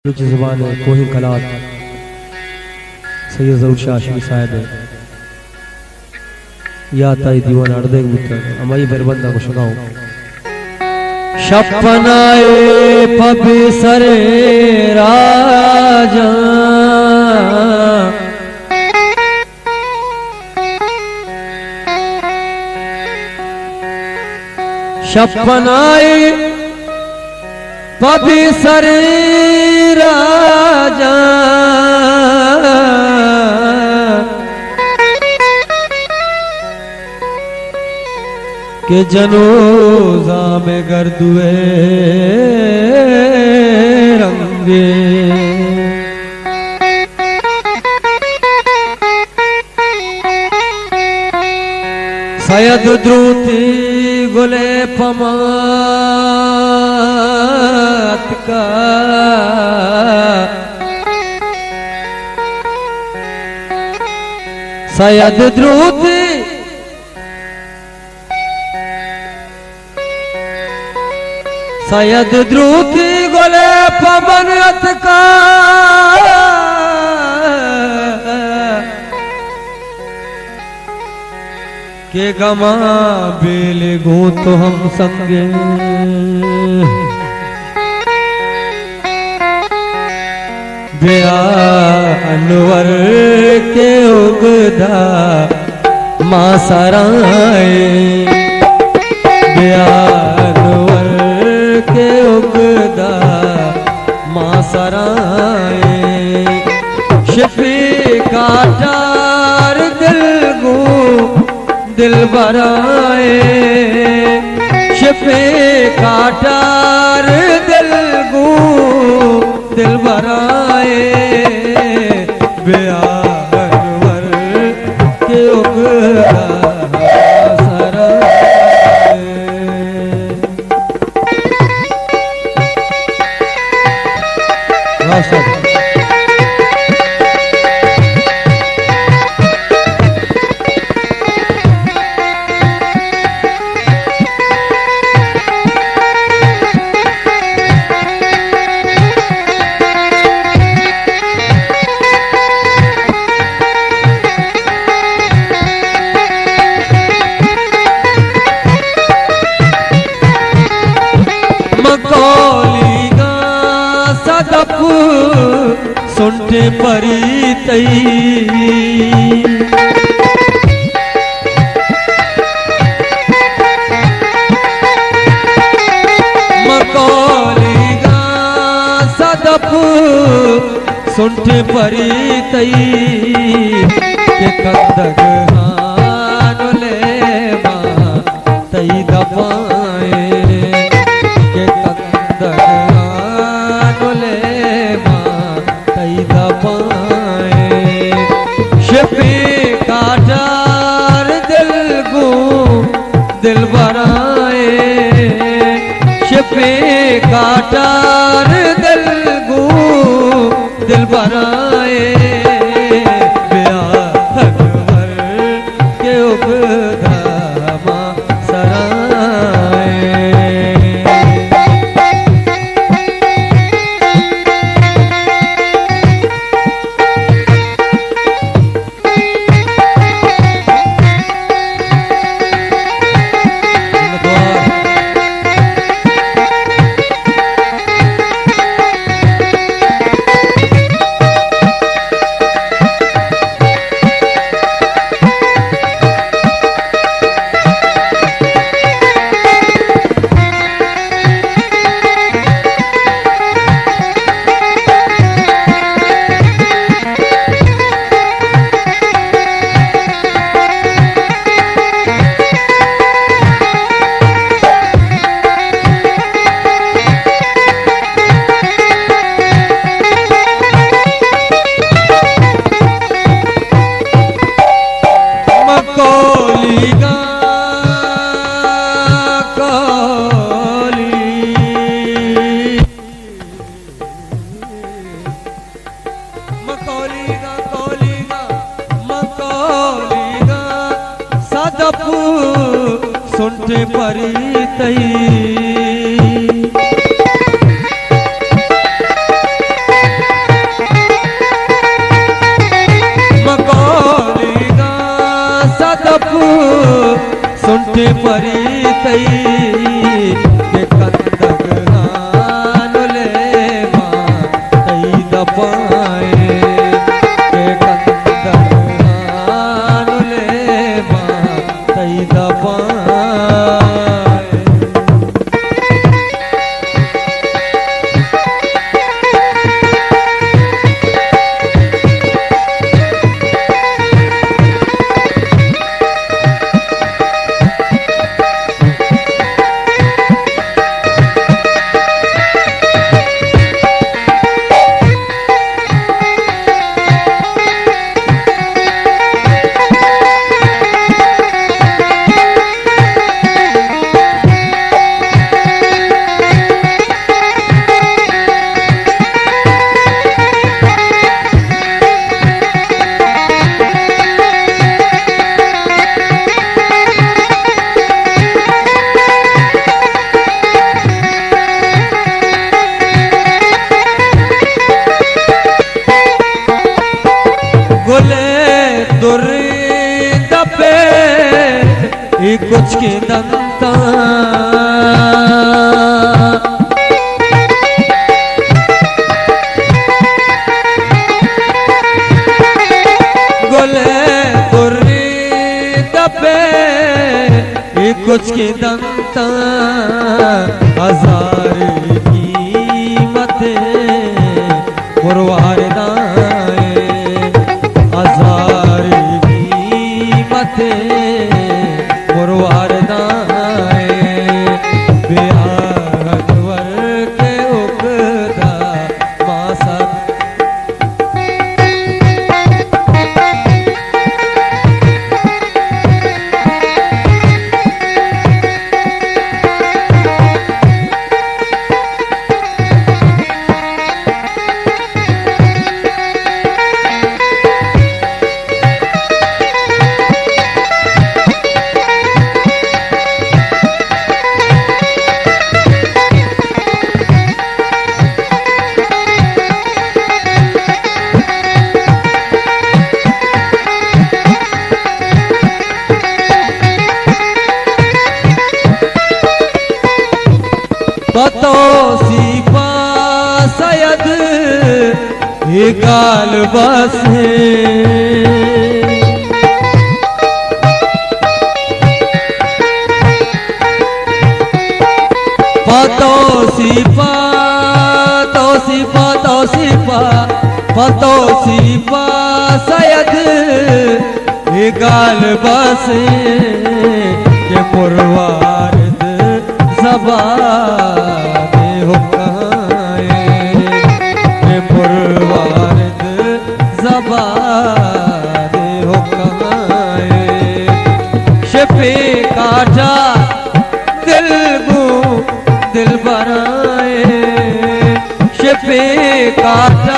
जुबान है कोही कलात सैयद ज़रूर शाह आशिकी साहब है या ताई दीवान अर्दे गुतर अमाई बरबंदा को सुनाओ। शपनाए पबिसरे राजा शपनाए पबिसरे राजा के जनोजा में गर्दुए रंगे सयद द्रुति गुले पमात का सयद द्रुति सयद द्रुति गोले पवनत का के गमा बेल गो तो हम संगे बेया अनवर के उगदा मां सराए बेया अनवर के उगदा मां सराए शिफी काटार दिल गो दिल बराए शिफी काटार दिल गो दिल बराए बेया अनवर के उगदा सुनते परी तई मकौली गा सदप सुनते परी तई के कंदग हान ले मां तई दबाए के कंदग हान ले शिफी काटार दिल गो दिल बराए शिफी काटार दिल गो दिल बराए बेया अनवर के उगदा मां सराए सुनते परी तई कुछ के दंता गोले तुर्री दबे कुछ के दंता हजार कीमते मुरवार दाए हजार कीमते मुरवार दाए बेहद वर के उगदा मासर पतो सीपा सयद ये गाल बस है पतो सीपा पतो सीपा सयद ये गाल बस के पुरवार ज़बाने हुक्काए पुरवारिद ज़बाने हुक्काए शफे काटा दिल गो दिल बराए शफे काटा